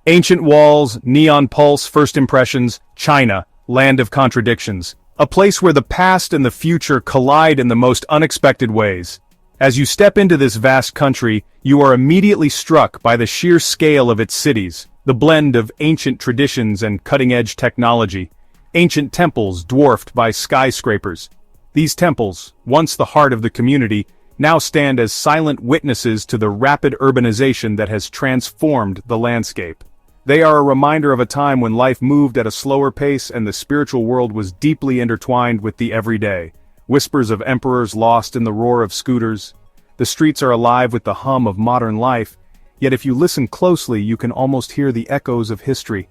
Ancient walls, neon pulse, first impressions, China, land of contradictions. A place where the past and the future collide in the most unexpected ways. As you step into this vast country, you are immediately struck by the sheer scale of its cities, the blend of ancient traditions and cutting-edge technology. Ancient temples dwarfed by skyscrapers. These temples, once the heart of the community, now stand as silent witnesses to the rapid urbanization that has transformed the landscape. They are a reminder of a time when life moved at a slower pace and the spiritual world was deeply intertwined with the everyday. Whispers of emperors lost in the roar of scooters. The streets are alive with the hum of modern life, yet if you listen closely you can almost hear the echoes of history.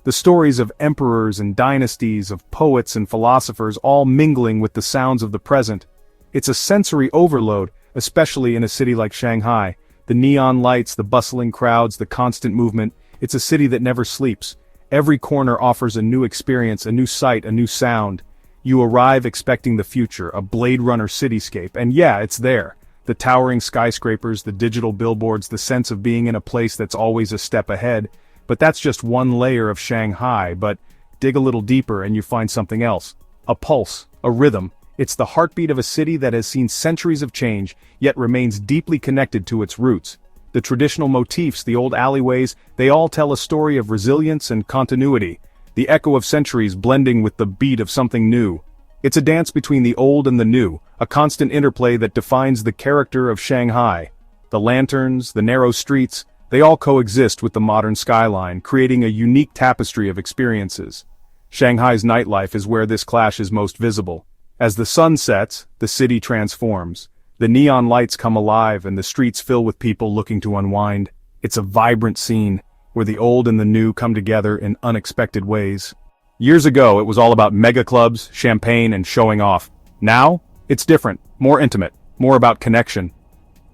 The stories of emperors and dynasties, of poets and philosophers all mingling with the sounds of the present. It's a sensory overload, especially in a city like Shanghai. The neon lights, the bustling crowds, the constant movement. It's a city that never sleeps. Every corner offers a new experience, a new sight, a new sound. You arrive expecting the future, a Blade Runner cityscape, and yeah, it's there. The towering skyscrapers, the digital billboards, the sense of being in a place that's always a step ahead. But that's just one layer of Shanghai, but dig a little deeper and you find something else. A pulse, a rhythm. It's the heartbeat of a city that has seen centuries of change, yet remains deeply connected to its roots. The traditional motifs, the old alleyways, they all tell a story of resilience and continuity, the echo of centuries blending with the beat of something new. It's a dance between the old and the new, a constant interplay that defines the character of Shanghai. The lanterns, the narrow streets, they all coexist with the modern skyline, creating a unique tapestry of experiences. Shanghai's nightlife is where this clash is most visible. As the sun sets, the city transforms. The neon lights come alive and the streets fill with people looking to unwind. It's a vibrant scene, where the old and the new come together in unexpected ways. Years ago, it was all about mega clubs, champagne, and showing off. Now, it's different, more intimate, more about connection.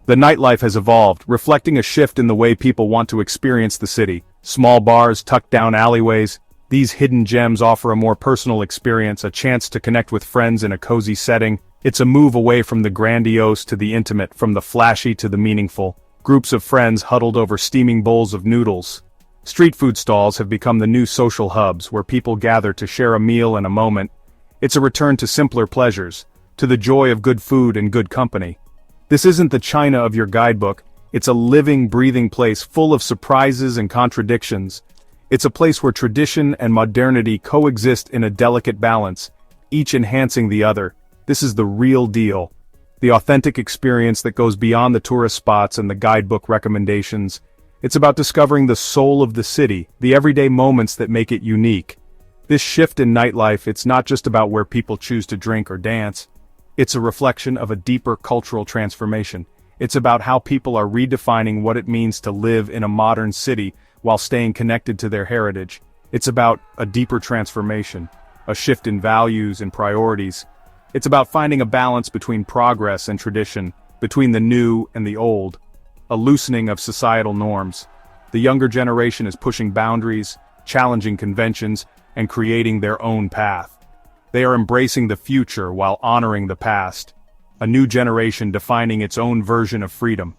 The nightlife has evolved, reflecting a shift in the way people want to experience the city. Small bars, tucked down alleyways. These hidden gems offer a more personal experience, a chance to connect with friends in a cozy setting. It's a move away from the grandiose to the intimate, from the flashy to the meaningful. Groups of friends huddled over steaming bowls of noodles. Street food stalls have become the new social hubs where people gather to share a meal and a moment. It's a return to simpler pleasures, to the joy of good food and good company. This isn't the China of your guidebook, it's a living, breathing place full of surprises and contradictions. It's a place where tradition and modernity coexist in a delicate balance, each enhancing the other. This is the real deal. The authentic experience that goes beyond the tourist spots and the guidebook recommendations. It's about discovering the soul of the city, the everyday moments that make it unique. This shift in nightlife, it's not just about where people choose to drink or dance. It's a reflection of a deeper cultural transformation. It's about how people are redefining what it means to live in a modern city while staying connected to their heritage. It's about a deeper transformation, a shift in values and priorities. It's about finding a balance between progress and tradition, between the new and the old. A loosening of societal norms. The younger generation is pushing boundaries, challenging conventions, and creating their own path. They are embracing the future while honoring the past. A new generation defining its own version of freedom.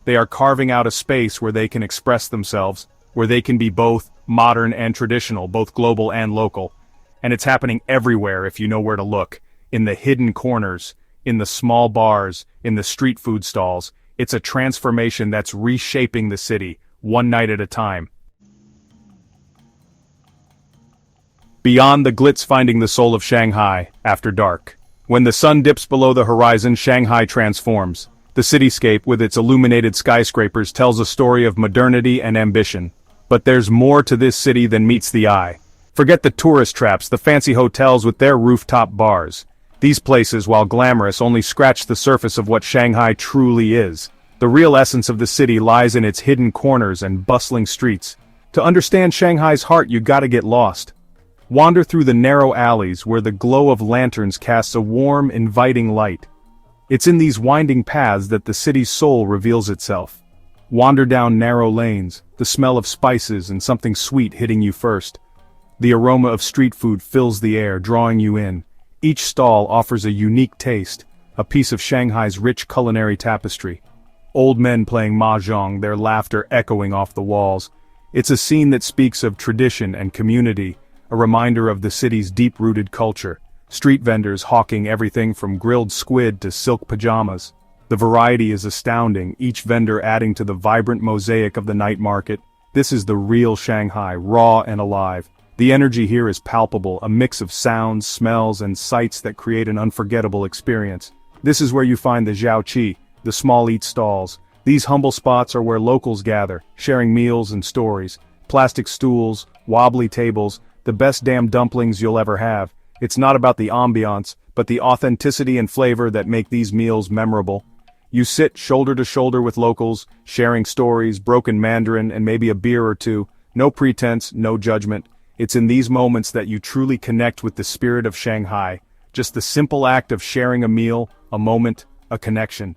They are carving out a space where they can express themselves, where they can be both modern and traditional, both global and local. And it's happening everywhere if you know where to look. In the hidden corners, in the small bars, in the street food stalls. It's a transformation that's reshaping the city, one night at a time. Beyond the glitz, finding the soul of Shanghai, after dark. When the sun dips below the horizon, Shanghai transforms. The cityscape, with its illuminated skyscrapers, tells a story of modernity and ambition. But there's more to this city than meets the eye. Forget the tourist traps, the fancy hotels with their rooftop bars. These places, while glamorous, only scratch the surface of what Shanghai truly is. The real essence of the city lies in its hidden corners and bustling streets. To understand Shanghai's heart, you gotta get lost. Wander through the narrow alleys where the glow of lanterns casts a warm, inviting light. It's in these winding paths that the city's soul reveals itself. Wander down narrow lanes, the smell of spices and something sweet hitting you first. The aroma of street food fills the air, drawing you in. Each stall offers a unique taste, a piece of Shanghai's rich culinary tapestry. Old men playing mahjong, their laughter echoing off the walls. It's a scene that speaks of tradition and community, a reminder of the city's deep-rooted culture. Street vendors hawking everything from grilled squid to silk pajamas. The variety is astounding, each vendor adding to the vibrant mosaic of the night market. This is the real Shanghai, raw and alive. The energy here is palpable, a mix of sounds, smells, and sights that create an unforgettable experience. This is where you find the Zhaoqi, the small eat stalls. These humble spots are where locals gather, sharing meals and stories. Plastic stools, wobbly tables, the best damn dumplings you'll ever have. It's not about the ambiance, but the authenticity and flavor that make these meals memorable. You sit shoulder to shoulder with locals, sharing stories, broken Mandarin, and maybe a beer or two. No pretense, no judgment. It's in these moments that you truly connect with the spirit of Shanghai. Just the simple act of sharing a meal, a moment, a connection.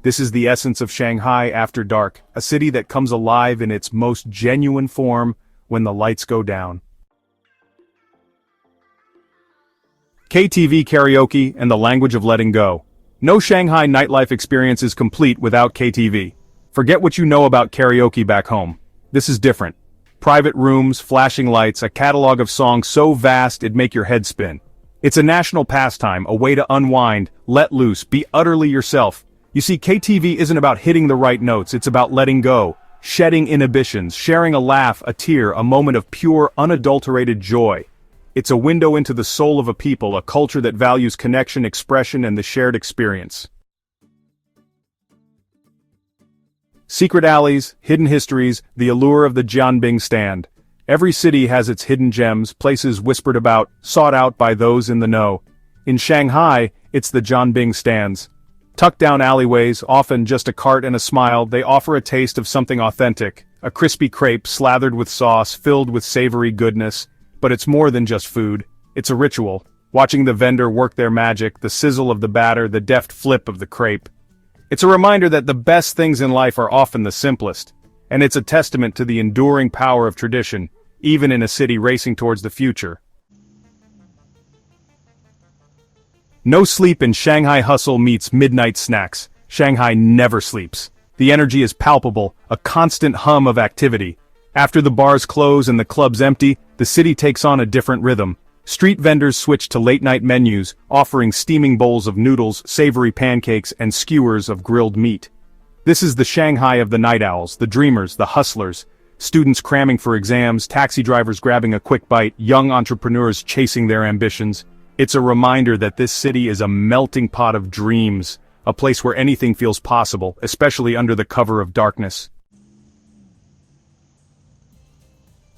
This is the essence of Shanghai after dark, a city that comes alive in its most genuine form when the lights go down. KTV karaoke and the language of letting go. No Shanghai nightlife experience is complete without KTV. Forget what you know about karaoke back home. This is different. Private rooms, flashing lights, a catalog of songs so vast it'd make your head spin. It's a national pastime, a way to unwind, let loose, be utterly yourself. You see, KTV isn't about hitting the right notes, it's about letting go, shedding inhibitions, sharing a laugh, a tear, a moment of pure, unadulterated joy. It's a window into the soul of a people, a culture that values connection, expression, and the shared experience. Secret alleys, hidden histories, the allure of the Jianbing stand. Every city has its hidden gems, places whispered about, sought out by those in the know. In Shanghai, it's the Jianbing stands. Tucked down alleyways, often just a cart and a smile, they offer a taste of something authentic. A crispy crepe slathered with sauce, filled with savory goodness. But it's more than just food. It's a ritual. Watching the vendor work their magic, the sizzle of the batter, the deft flip of the crepe. It's a reminder that the best things in life are often the simplest. And it's a testament to the enduring power of tradition, even in a city racing towards the future. No sleep in Shanghai hustle meets midnight snacks. Shanghai never sleeps. The energy is palpable, a constant hum of activity. After the bars close and the clubs empty, the city takes on a different rhythm. Street vendors switch to late-night menus, offering steaming bowls of noodles, savory pancakes, and skewers of grilled meat. This is the Shanghai of the night owls, the dreamers, the hustlers. Students cramming for exams, taxi drivers grabbing a quick bite, young entrepreneurs chasing their ambitions. It's a reminder that this city is a melting pot of dreams, a place where anything feels possible, especially under the cover of darkness.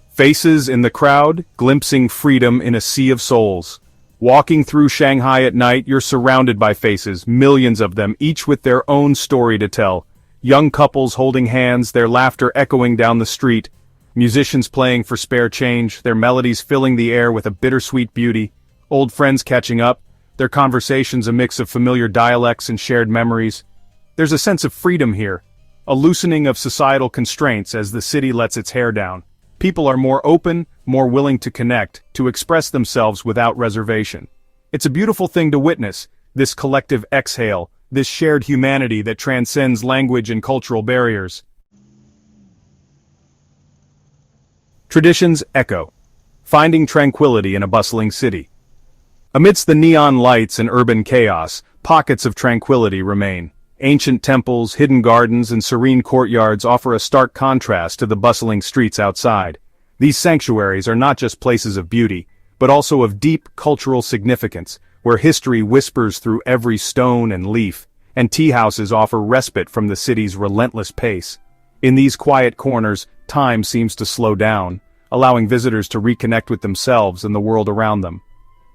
Faces in the crowd, glimpsing freedom in a sea of souls. Walking through Shanghai at night, you're surrounded by faces, millions of them, each with their own story to tell. Young couples holding hands, their laughter echoing down the street. Musicians playing for spare change, their melodies filling the air with a bittersweet beauty. Old friends catching up, their conversations a mix of familiar dialects and shared memories. There's a sense of freedom here, a loosening of societal constraints as the city lets its hair down. People are more open, more willing to connect, to express themselves without reservation. It's a beautiful thing to witness, this collective exhale, this shared humanity that transcends language and cultural barriers. Traditions echo, finding tranquility in a bustling city. Amidst the neon lights and urban chaos, pockets of tranquility remain. Ancient temples, hidden gardens, and serene courtyards offer a stark contrast to the bustling streets outside. These sanctuaries are not just places of beauty, but also of deep cultural significance, where history whispers through every stone and leaf, and tea houses offer respite from the city's relentless pace. In these quiet corners, time seems to slow down, allowing visitors to reconnect with themselves and the world around them.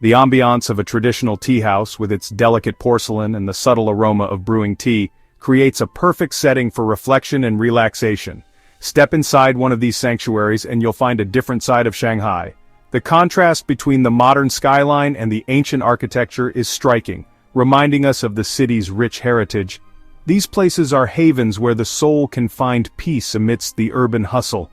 The ambiance of a traditional tea house, with its delicate porcelain and the subtle aroma of brewing tea, creates a perfect setting for reflection and relaxation. Step inside one of these sanctuaries and you'll find a different side of Shanghai. The contrast between the modern skyline and the ancient architecture is striking, reminding us of the city's rich heritage. These places are havens where the soul can find peace amidst the urban hustle.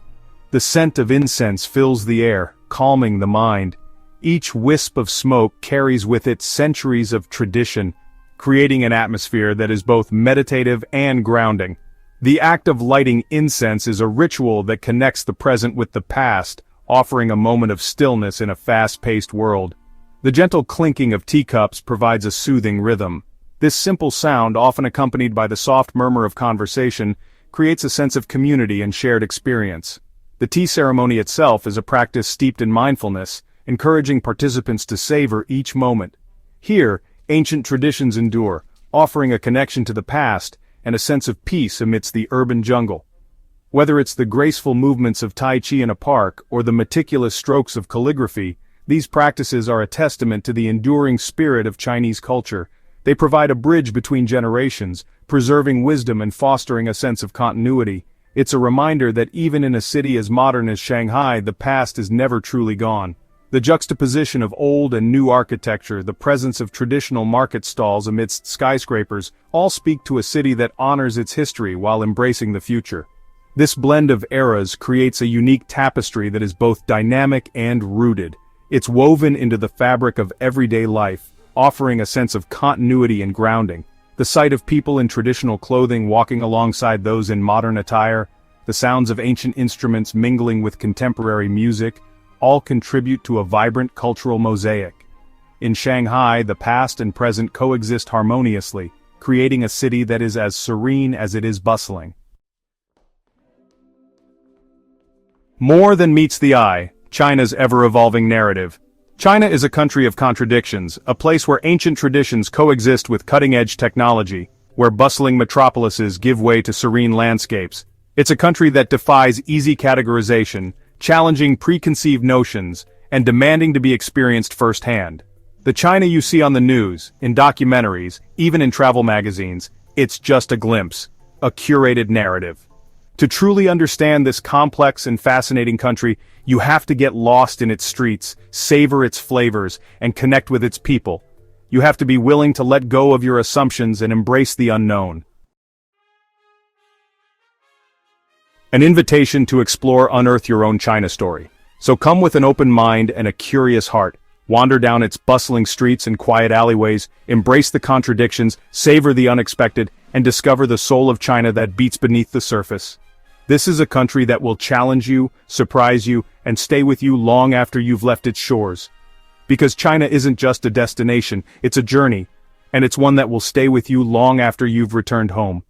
The scent of incense fills the air, calming the mind. Each wisp of smoke carries with it centuries of tradition, creating an atmosphere that is both meditative and grounding. The act of lighting incense is a ritual that connects the present with the past, offering a moment of stillness in a fast-paced world. The gentle clinking of teacups provides a soothing rhythm. This simple sound, often accompanied by the soft murmur of conversation, creates a sense of community and shared experience. The tea ceremony itself is a practice steeped in mindfulness, encouraging participants to savor each moment. Here, ancient traditions endure, offering a connection to the past and a sense of peace amidst the urban jungle. Whether it's the graceful movements of Tai Chi in a park or the meticulous strokes of calligraphy, these practices are a testament to the enduring spirit of Chinese culture. They provide a bridge between generations, preserving wisdom and fostering a sense of continuity. It's a reminder that even in a city as modern as Shanghai, the past is never truly gone. The juxtaposition of old and new architecture, the presence of traditional market stalls amidst skyscrapers, all speak to a city that honors its history while embracing the future. This blend of eras creates a unique tapestry that is both dynamic and rooted. It's woven into the fabric of everyday life, offering a sense of continuity and grounding. The sight of people in traditional clothing walking alongside those in modern attire, the sounds of ancient instruments mingling with contemporary music, all contribute to a vibrant cultural mosaic. In Shanghai, the past and present coexist harmoniously, creating a city that is as serene as it is bustling. More than meets the eye, China's ever-evolving narrative. China is a country of contradictions, a place where ancient traditions coexist with cutting-edge technology, where bustling metropolises give way to serene landscapes. It's a country that defies easy categorization, challenging preconceived notions, and demanding to be experienced firsthand. The China you see on the news, in documentaries, even in travel magazines, it's just a glimpse, a curated narrative. To truly understand this complex and fascinating country, you have to get lost in its streets, savor its flavors, and connect with its people. You have to be willing to let go of your assumptions and embrace the unknown. An invitation to unearth your own China story. So come with an open mind and a curious heart. Wander down its bustling streets and quiet alleyways, embrace the contradictions, savor the unexpected, and discover the soul of China that beats beneath the surface. This is a country that will challenge you, surprise you, and stay with you long after you've left its shores. Because China isn't just a destination, it's a journey, and it's one that will stay with you long after you've returned home.